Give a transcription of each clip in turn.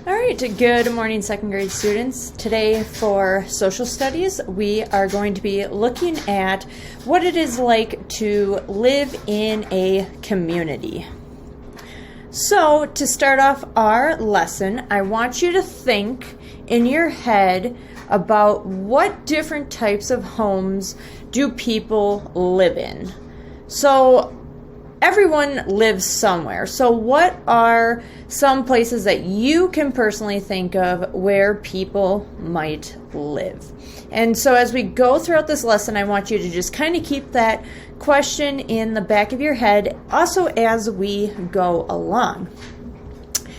All right, good morning, second grade students. Today for social studies, we are going to be looking at what it is like to live in a community. So to start off our lesson, I want you to think in your head about what different types of homes do people live in. So everyone lives somewhere. So what are some places that you can personally think of where people might live? And so as we go throughout this lesson, I want you to just kind of keep that question in the back of your head also as we go along.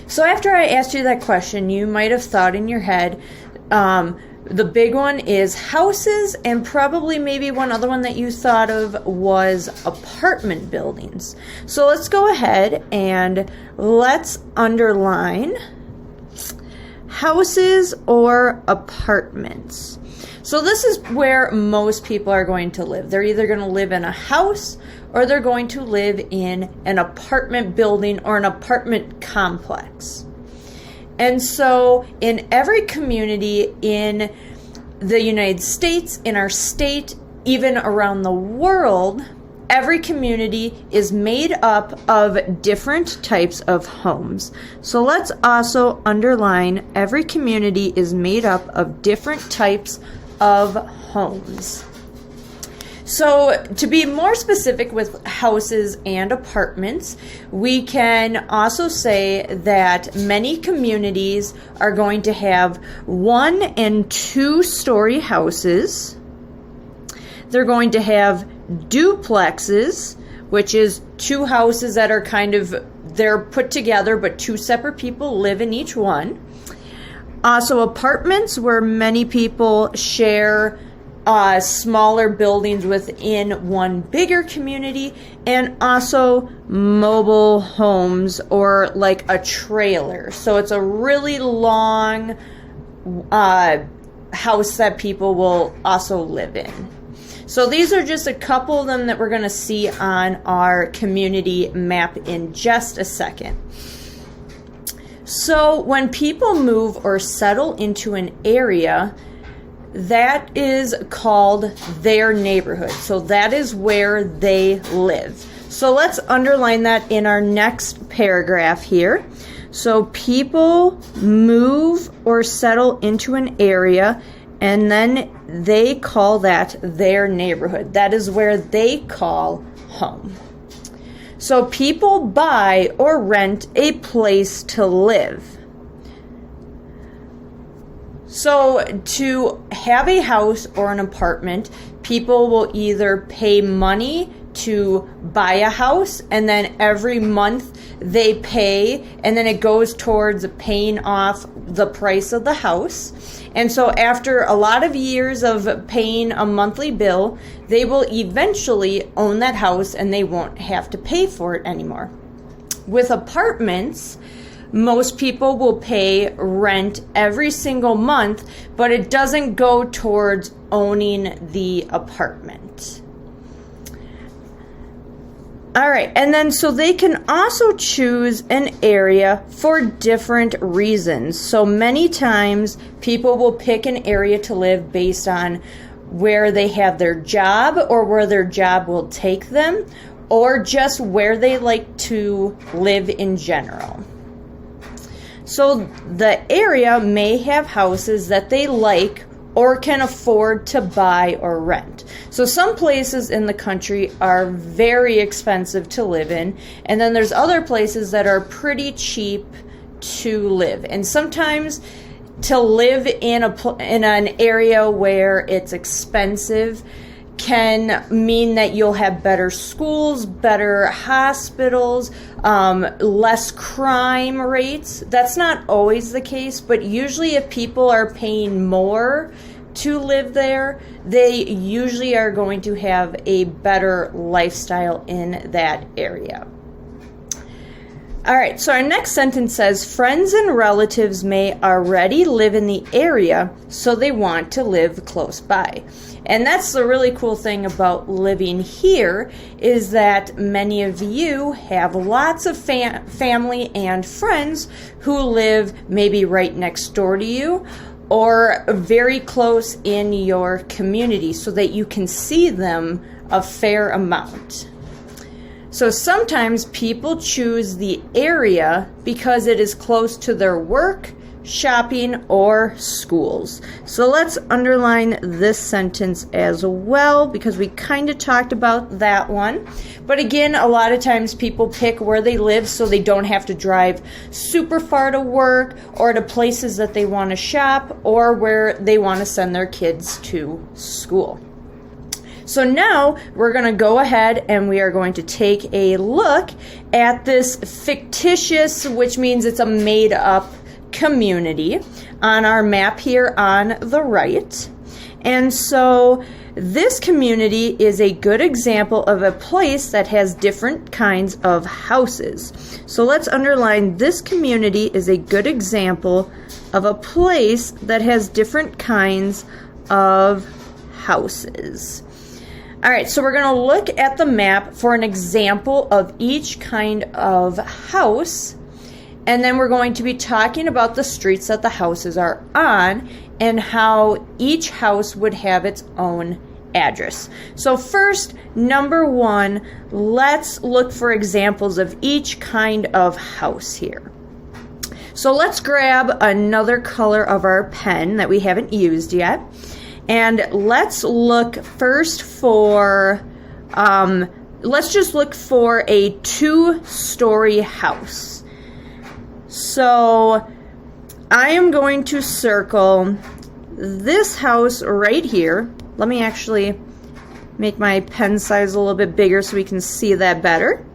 So after I asked you that question, you might have thought in your head, the big one is houses, and probably maybe one other one that you thought of was apartment buildings. So let's go ahead and let's underline houses or apartments. So this is where most people are going to live. They're either going to live in a house or they're going to live in an apartment building or an apartment complex. And so in every community in the United States, in our state, even around the world, every community is made up of different types of homes. So let's also underline every community is made up of different types of homes. So to be more specific with houses and apartments, we can also say that many communities are going to have 1 and 2 story houses. They're going to have duplexes, which is 2 houses that are they're put together, but 2 separate people live in each one. Also apartments, where many people share smaller buildings within one bigger community, and also mobile homes or like a trailer. So it's a really long house that people will also live in. So these are just a couple of them that we're going to see on our community map in just a second. So when people move or settle into an area, that is called their neighborhood. So that is where they live. So let's underline that in our next paragraph here. So people move or settle into an area, and then they call that their neighborhood. That is where they call home. So people buy or rent a place to live. So to have a house or an apartment, people will either pay money to buy a house, and then every month they pay, and then it goes towards paying off the price of the house. And so after a lot of years of paying a monthly bill, they will eventually own that house and they won't have to pay for it anymore. With apartments, most people will pay rent every single month, but it doesn't go towards owning the apartment. All right, and then so they can also choose an area for different reasons. So many times people will pick an area to live based on where they have their job or where their job will take them, or just where they like to live in general. So the area may have houses that they like or can afford to buy or rent. So some places in the country are very expensive to live in, and then there's other places that are pretty cheap to live. And sometimes to live in an area where it's expensive can mean that you'll have better schools, better hospitals, less crime rates. That's not always the case, but usually if people are paying more to live there, they usually are going to have a better lifestyle in that area. All right, so our next sentence says, friends and relatives may already live in the area, so they want to live close by. And that's the really cool thing about living here, is that many of you have lots of family and friends who live maybe right next door to you or very close in your community, so that you can see them a fair amount. So sometimes people choose the area because it is close to their work, shopping, or schools. So let's underline this sentence as well, because we kind of talked about that one. But again, a lot of times people pick where they live so they don't have to drive super far to work or to places that they want to shop or where they want to send their kids to school. So now we're going to go ahead and we are going to take a look at this fictitious, which means it's a made-up community, on our map here on the right. And so this community is a good example of a place that has different kinds of houses. So let's underline, this community is a good example of a place that has different kinds of houses. All right, so we're going to look at the map for an example of each kind of house, and then we're going to be talking about the streets that the houses are on and how each house would have its own address. So first, number one, let's look for examples of each kind of house here. So let's grab another color of our pen that we haven't used yet. And let's look first for, let's just look for a 2-story house. So I am going to circle this house right here. Let me actually make my pen size a little bit bigger so we can see that better.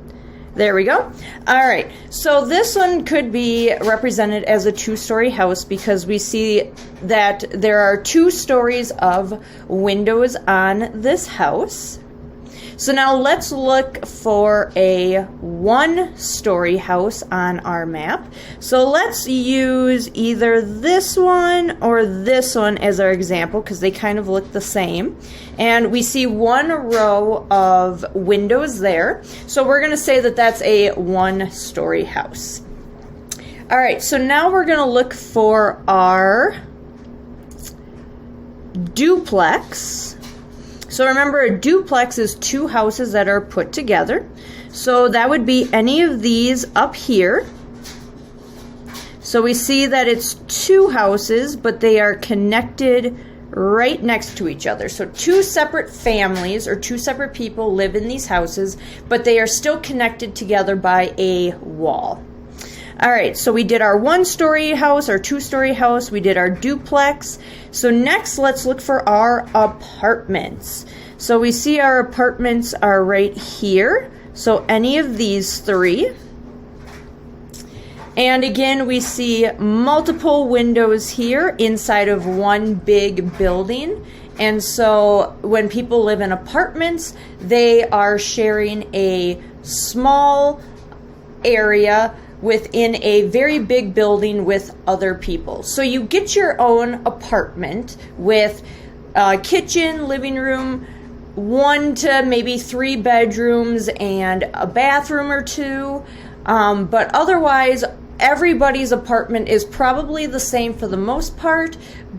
There we go. All right, so this one could be represented as a 2-story house because we see that there are 2 stories of windows on this house. So now let's look for a 1-story house on our map. So let's use either this one or this one as our example because they kind of look the same. And we see 1 row of windows there. So we're going to say that that's a 1-story house. All right, so now we're going to look for our duplex. So remember, a duplex is 2 houses that are put together. So that would be any of these up here. So we see that it's 2 houses, but they are connected right next to each other. So 2 separate families or 2 separate people live in these houses, but they are still connected together by a wall. All right, so we did our 1-story house, our 2-story house, we did our duplex. So next, let's look for our apartments. So we see our apartments are right here. So any of these 3. And again, we see multiple windows here inside of one big building. And so when people live in apartments, they are sharing a small area within a very big building with other people. So you get your own apartment with a kitchen, living room, 1 to maybe 3 bedrooms and a bathroom or 2. But otherwise, everybody's apartment is probably the same for the most part,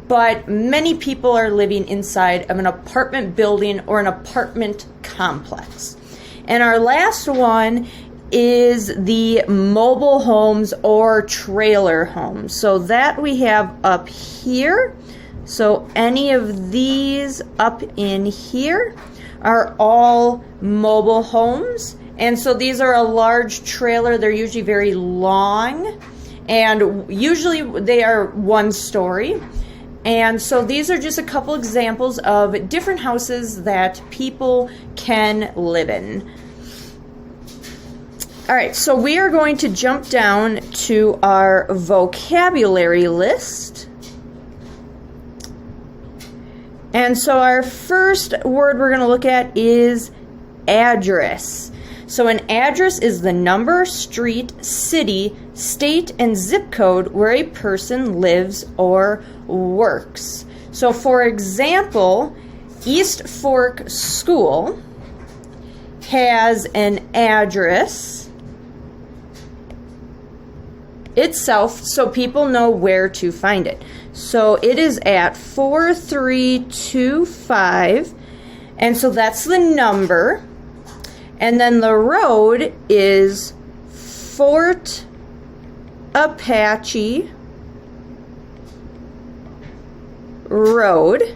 but many people are living inside of an apartment building or an apartment complex. And our last one is the mobile homes or trailer homes. So that we have up here. So any of these up in here are all mobile homes. And so these are a large trailer. They're usually very long, and usually they are 1-story. And so these are just a couple examples of different houses that people can live in. All right, so we are going to jump down to our vocabulary list. And so our first word we're going to look at is address. So an address is the number, street, city, state, and zip code where a person lives or works. So for example, East Fork School has an address itself so people know where to find it. So it is at 4325, and so that's the number. And then the road is Fort Apache Road.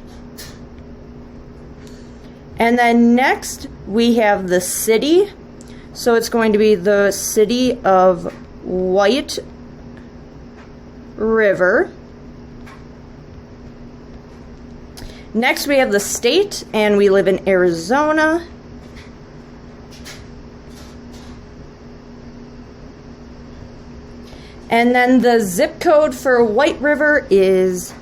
And then next we have the city. So it's going to be the city of White River. Next we have the state, and we live in Arizona. And then the zip code for White River is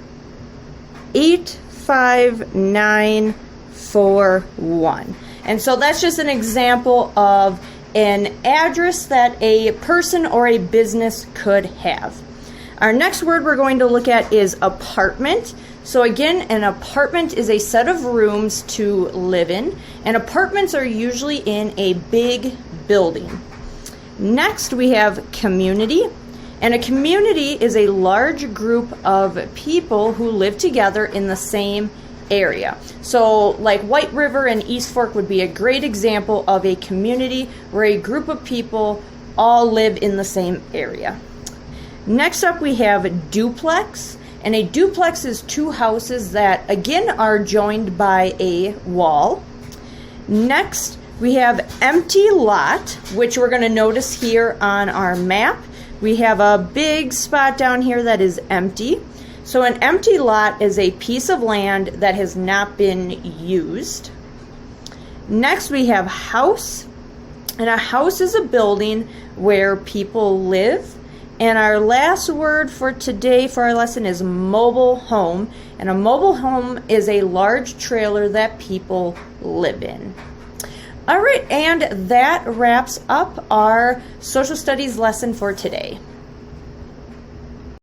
85941. And so that's just an example of an address that a person or a business could have. Our next word we're going to look at is apartment. So again, an apartment is a set of rooms to live in, and apartments are usually in a big building. Next we have community. And a community is a large group of people who live together in the same area. So like White River and East Fork would be a great example of a community where a group of people all live in the same area. Next up we have duplex. And a duplex is two houses that again are joined by a wall. Next we have empty lot, which we're going to notice here on our map. We have a big spot down here that is empty. So an empty lot is a piece of land that has not been used. Next we have house. And a house is a building where people live. And our last word for today for our lesson is mobile home. And a mobile home is a large trailer that people live in. All right, and that wraps up our social studies lesson for today.